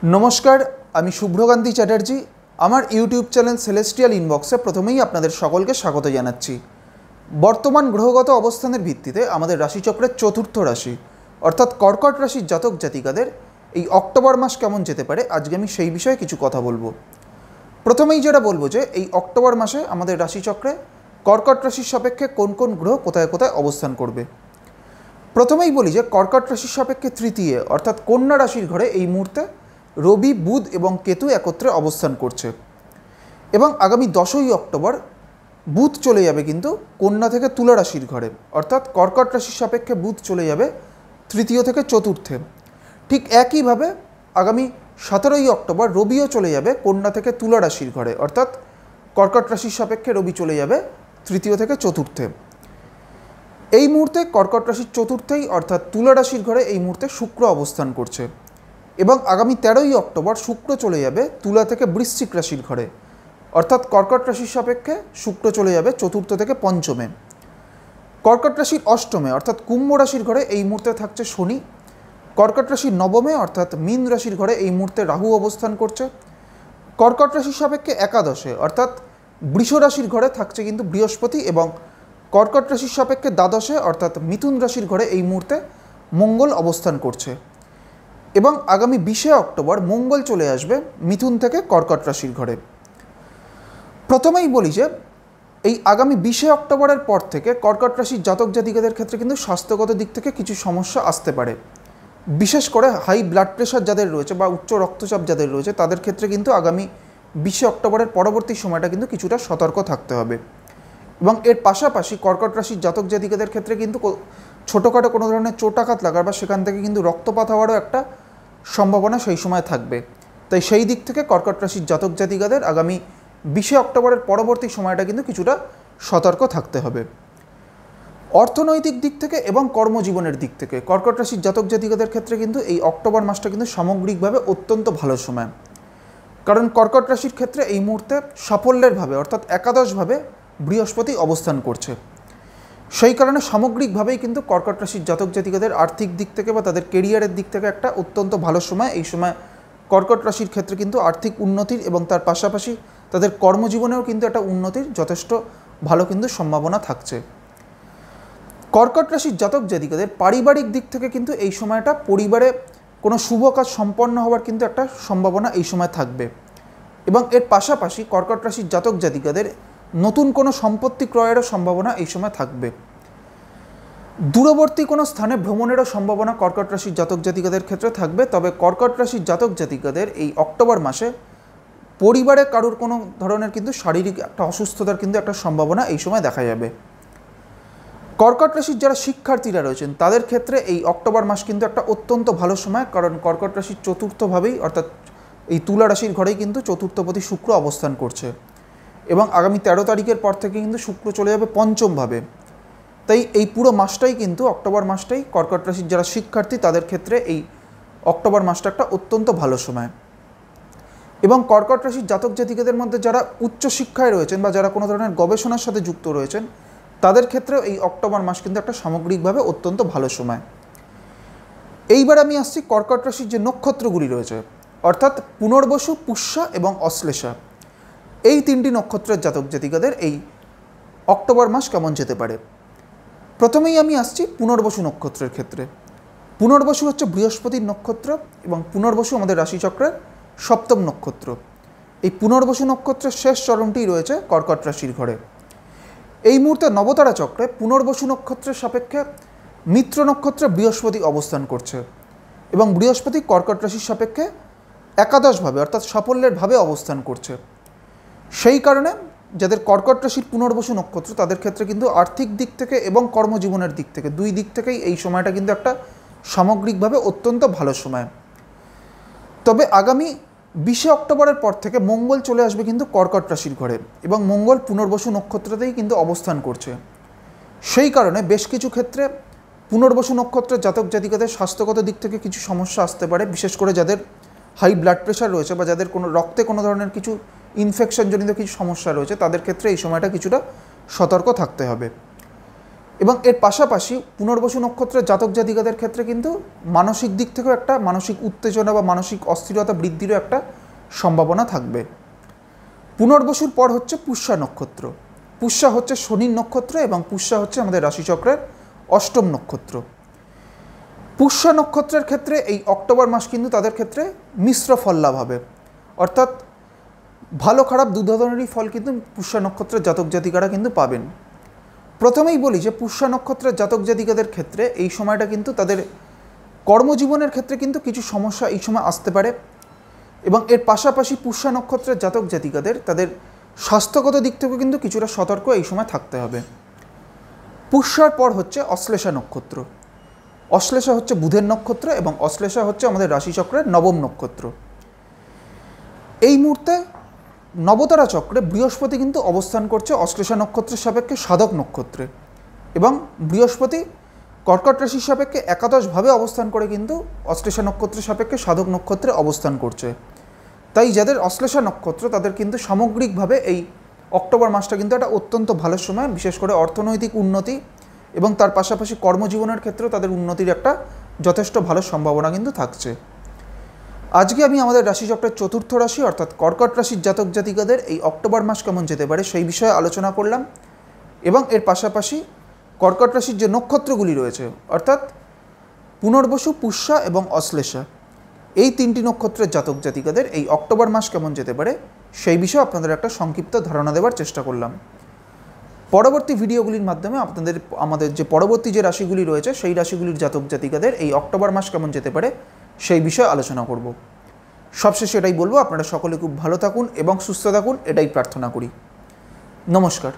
नमस्कार आमी शुभ्रकांती चैटार्जी आमार यूट्यूब चैनल सेलेस्टियल इनबक्से प्रथमेई आपनादेर सकलके स्वागत जानाच्छि। बर्तमान ग्रहगत अवस्थानेर भित्तिते आमादेर राशिचक्रेर चतुर्थ राशि अर्थात कर्कट राशिर जातक जातिकादेर এই অক্টোবর মাস কেমন যেতে পারে আজকে আমি সেই বিষয়ে কিছু কথা বলবো। প্রথমেই যেটা বলবো যে এই অক্টোবর মাসে আমাদের রাশিচক্রে কর্কট রাশির সাপেক্ষে কোন কোন গ্রহ কোথায় কোথায় অবস্থান করবে। প্রথমেই বলি যে কর্কট রাশির সাপেক্ষে তৃতীয় অর্থাৎ কন্যা রাশির ঘরে এই মুহূর্তে রবি বুধ এবং কেতু একত্রে অবস্থান করছে এবং আগামী 10ই অক্টোবর বুধ চলে যাবে কিন্তু কন্যা থেকে তুলা রাশির ঘরে অর্থাৎ কর্কট রাশির সাপেক্ষে বুধ চলে যাবে তৃতীয় থেকে চতুর্থে। ঠিক একইভাবে আগামী 17ই অক্টোবর রবিও চলে যাবে কন্যা থেকে তুলা রাশির ঘরে অর্থাৎ কর্কট রাশির সাপেক্ষে রবি চলে যাবে তৃতীয় থেকে চতুর্থে। এই মুহূর্তে কর্কট রাশির চতুর্থেই অর্থাৎ তুলা রাশির ঘরে এই মুহূর্তে শুক্র অবস্থান করছে এবং আগামী 13ই অক্টোবর শুক্র চলে যাবে তুলা থেকে বৃশ্চিক রাশির ঘরে অর্থাৎ কর্কট রাশির সাপেক্ষে শুক্র চলে যাবে চতুর্থ থেকে পঞ্চমে। কর্কট রাশির অষ্টমে অর্থাৎ কুম্ভ রাশির ঘরে এই মুহূর্তে থাকছে শনি। কর্কট রাশির নবমে অর্থাৎ মীন রাশির ঘরে এই মুহূর্তে রাহু অবস্থান করছে। কর্কট রাশির সাপেক্ষে একাদশে অর্থাৎ বৃষ রাশির ঘরে থাকছে কিন্তু বৃহস্পতি এবং কর্কট রাশির সাপেক্ষে দ্বাদশে অর্থাৎ মিথুন রাশির ঘরে এই মুহূর্তে মঙ্গল অবস্থান করছে এবং আগামী 20শে অক্টোবর মঙ্গল চলে আসবে মিথুন থেকে কর্কট রাশির ঘরে। প্রথমেই বলি যে এই আগামী 20শে অক্টোবরের পর থেকে কর্কট রাশির জাতক জাতিকাদের ক্ষেত্রে কিন্তু স্বাস্থ্যগত দিক থেকে কিছু সমস্যা আসতে পারে। বিশেষ করে হাই ব্লাড প্রেশার যাদের রয়েছে বা উচ্চ রক্তচাপ যাদের রয়েছে তাদের ক্ষেত্রে কিন্তু আগামী 20শে অক্টোবরের পরবর্তী সময়টা কিন্তু কিছুটা সতর্ক থাকতে হবে এবং এর পাশাপাশি কর্কট রাশির জাতক জাতিকাদের ক্ষেত্রে কিন্তু ছোটোখাটো কোনো ধরনের চোটাঘাত লাগার বা সেখান থেকে কিন্তু রক্তপাত হওয়ারও একটা সম্ভাবনা সেই সময় থাকবে। তাই সেই দিক থেকে কর্কট রাশির জাতক জাতিকাদের আগামী 20শে অক্টোবরের পরবর্তী সময়টা কিন্তু কিছুটা সতর্ক থাকতে হবে। অর্থনৈতিক দিক থেকে এবং কর্মজীবনের দিক থেকে কর্কট রাশির জাতক জাতিকাদের ক্ষেত্রে কিন্তু এই অক্টোবর মাসটা কিন্তু সামগ্রিকভাবে অত্যন্ত ভালো সময়, কারণ কর্কট রাশির ক্ষেত্রে এই মুহূর্তে সাফল্যের ভাবে অর্থাৎ একাদশভাবে বৃহস্পতি অবস্থান করছে। সেই কারণে সামগ্রিকভাবেই কিন্তু কর্কট রাশির জাতক জাতিকাদের আর্থিক দিক থেকে বা তাদের কেরিয়ারের দিক থেকে একটা অত্যন্ত ভালো সময়। এই সময় কর্কট রাশির ক্ষেত্রে কিন্তু আর্থিক উন্নতির এবং তার পাশাপাশি তাদের কর্মজীবনেও কিন্তু একটা উন্নতির যথেষ্ট ভালো কিন্তু সম্ভাবনা থাকছে। কর্কট রাশির জাতক জাতিকাদের পারিবারিক দিক থেকে কিন্তু এই সময়টা পরিবারে কোনো শুভ কাজ সম্পন্ন হওয়ার কিন্তু একটা সম্ভাবনা এই সময় থাকবে এবং এর পাশাপাশি কর্কট রাশির জাতক জাতিকাদের নতুন কোনো সম্পত্তি ক্রয়েরও সম্ভাবনা এই সময় থাকবে। দূরবর্তী কোনো স্থানে ভ্রমণেরও সম্ভাবনা কর্কট রাশির জাতক জাতিকাদের ক্ষেত্রে থাকবে। তবে কর্কট রাশির জাতক জাতিকাদের এই অক্টোবর মাসে পরিবারে কারোর কোনো ধরনের কিন্তু শারীরিক একটা অসুস্থতার কিন্তু একটা সম্ভাবনা এই সময় দেখা যাবে। কর্কট রাশির যারা শিক্ষার্থীরা রয়েছেন তাদের ক্ষেত্রে এই অক্টোবর মাস কিন্তু একটা অত্যন্ত ভালো সময়, কারণ কর্কট রাশির চতুর্থভাবেই অর্থাৎ এই তুলা রাশির ঘরেই কিন্তু চতুর্থপতি শুক্র অবস্থান করছে এবং আগামী 13 তারিখের পর থেকে কিন্তু শুক্র চলে যাবে পঞ্চমভাবে। তাই এই পুরো মাসটাই কিন্তু অক্টোবর মাসটাই কর্কট রাশির যারা শিক্ষার্থী তাদের ক্ষেত্রে এই অক্টোবর মাসটা একটা অত্যন্ত ভালো সময় এবং কর্কট রাশির জাতক জাতিকাদের মধ্যে যারা উচ্চশিক্ষায় রয়েছেন বা যারা কোনো ধরনের গবেষণার সাথে যুক্ত রয়েছেন তাদের ক্ষেত্রেও এই অক্টোবর মাস কিন্তু একটা সামগ্রিকভাবে অত্যন্ত ভালো সময়। এইবার আমি আসছি কর্কট রাশির যে নক্ষত্রগুলি রয়েছে অর্থাৎ পুনর্বসু, পুষ্যা এবং অশ্লেষা, এই তিনটি নক্ষত্রের জাতক জাতিকাদের এই অক্টোবর মাস কেমন যেতে পারে। প্রথমেই আমি আসছি পুনর্বসু নক্ষত্রের ক্ষেত্রে। পুনর্বসু হচ্ছে বৃহস্পতির নক্ষত্র এবং পুনর্বসু আমাদের রাশিচক্রের সপ্তম নক্ষত্র। এই পুনর্বসু নক্ষত্রের শেষ চরণটি রয়েছে কর্কট রাশির ঘরে। এই মুহূর্তে নবতারা চক্রে পুনর্বসু নক্ষত্রের সাপেক্ষে মিত্র নক্ষত্রে বৃহস্পতি অবস্থান করছে এবং বৃহস্পতি কর্কট রাশির সাপেক্ষে একাদশভাবে অর্থাৎ সাফল্যের ভাবে অবস্থান করছে। সেই কারণে যাদের কর্কট রাশির পুনর্বসু নক্ষত্র তাদের ক্ষেত্রে কিন্তু আর্থিক দিক থেকে এবং কর্মজীবনের দিক থেকে দুই দিক থেকেই এই সময়টা কিন্তু একটা সামগ্রিকভাবে অত্যন্ত ভালো সময়। তবে আগামী 20শে অক্টোবরের পর থেকে মঙ্গল চলে আসবে কিন্তু কর্কট রাশির ঘরে এবং মঙ্গল পুনর্বসু নক্ষত্রতেই কিন্তু অবস্থান করছে। সেই কারণে বেশ কিছু ক্ষেত্রে পুনর্বসু নক্ষত্রের জাতক জাতিকাদের স্বাস্থ্যগত দিক থেকে কিছু সমস্যা আসতে পারে, বিশেষ করে যাদের হাই ব্লাড প্রেশার রয়েছে বা যাদের কোনো রক্তে কোনো ধরনের কিছু ইনফেকশনজনিত কিছু সমস্যা রয়েছে তাদের ক্ষেত্রে এই সময়টা কিছুটা সতর্ক থাকতে হবে। এবং এর পাশাপাশি পুনর্বসু নক্ষত্রের জাতক জাতিকাদের ক্ষেত্রে কিন্তু মানসিক দিক থেকেও একটা মানসিক উত্তেজনা বা মানসিক অস্থিরতা বৃদ্ধিরও একটা সম্ভাবনা থাকবে। পুনর্বসুর পর হচ্ছে পুষ্যা নক্ষত্র। পুষ্যা হচ্ছে শনির নক্ষত্র এবং পুষ্যা হচ্ছে আমাদের রাশিচক্রের অষ্টম নক্ষত্র। পুষ্যা নক্ষত্রের ক্ষেত্রে এই অক্টোবর মাস কিন্তু তাদের ক্ষেত্রে মিশ্র ফল লাভ হবে, অর্থাৎ ভালো খারাপ দু ধরনেরই ফল কিন্তু পুষ্যা নক্ষত্রের জাতক জাতিকারা কিন্তু পাবেন। প্রথমেই বলি যে পুষ্যা নক্ষত্রের জাতক জাতিকাদের ক্ষেত্রে এই সময়টা কিন্তু তাদের কর্মজীবনের ক্ষেত্রে কিন্তু কিছু সমস্যা এই সময় আসতে পারে এবং এর পাশাপাশি পুষ্যা নক্ষত্রের জাতক জাতিকাদের তাদের স্বাস্থ্যগত দিক থেকেও কিন্তু কিছুটা সতর্ক এই সময় থাকতে হবে। পুষ্যার পর হচ্ছে অশ্লেষা নক্ষত্র। অশ্লেষা হচ্ছে বুধের নক্ষত্র এবং অশ্লেষা হচ্ছে আমাদের রাশিচক্রের নবম নক্ষত্র। এই মুহূর্তে নবতারা চক্রে বৃহস্পতি কিন্তু অবস্থান করছে অশ্লেষা নক্ষত্রের সাপেক্ষে সাধক নক্ষত্রে এবং বৃহস্পতি কর্কট রাশির সাপেক্ষে একাদশভাবে অবস্থান করে কিন্তু অশ্লেষা নক্ষত্রের সাপেক্ষে সাধক নক্ষত্রে অবস্থান করছে। তাই যাদের অশ্লেষা নক্ষত্র তাদের কিন্তু সামগ্রিকভাবে এই অক্টোবর মাসটা কিন্তু একটা অত্যন্ত ভালো সময়, বিশেষ করে অর্থনৈতিক উন্নতি এবং তার পাশাপাশি কর্মজীবনের ক্ষেত্রেও তাদের উন্নতির একটা যথেষ্ট ভালো সম্ভাবনা কিন্তু থাকছে। আজকে আমি আমাদের রাশিচক্রের চতুর্থ রাশি অর্থাৎ কর্কট রাশির জাতক জাতিকাদের এই অক্টোবর মাস কেমন যেতে পারে সেই বিষয়ে আলোচনা করলাম এবং এর পাশাপাশি কর্কট রাশির যে নক্ষত্রগুলি রয়েছে অর্থাৎ পুনর্বসু, পুষ্যা এবং অশ্লেষা, এই তিনটি নক্ষত্রের জাতক জাতিকাদের এই অক্টোবর মাস কেমন যেতে পারে সেই বিষয়ে আপনাদের একটা সংক্ষিপ্ত ধারণা দেওয়ার চেষ্টা করলাম। পরবর্তী ভিডিওগুলির মাধ্যমে আমাদের যে পরবর্তী যে রাশিগুলি রয়েছে সেই রাশিগুলির জাতক জাতিকাদের এই অক্টোবর মাস কেমন যেতে পারে সেই বিষয়ে আলোচনা করব। সবশেষে এটাই বলবো, আপনারা সকলে খুব ভালো থাকুন এবং সুস্থ থাকুন, এটাই প্রার্থনা করি। নমস্কার।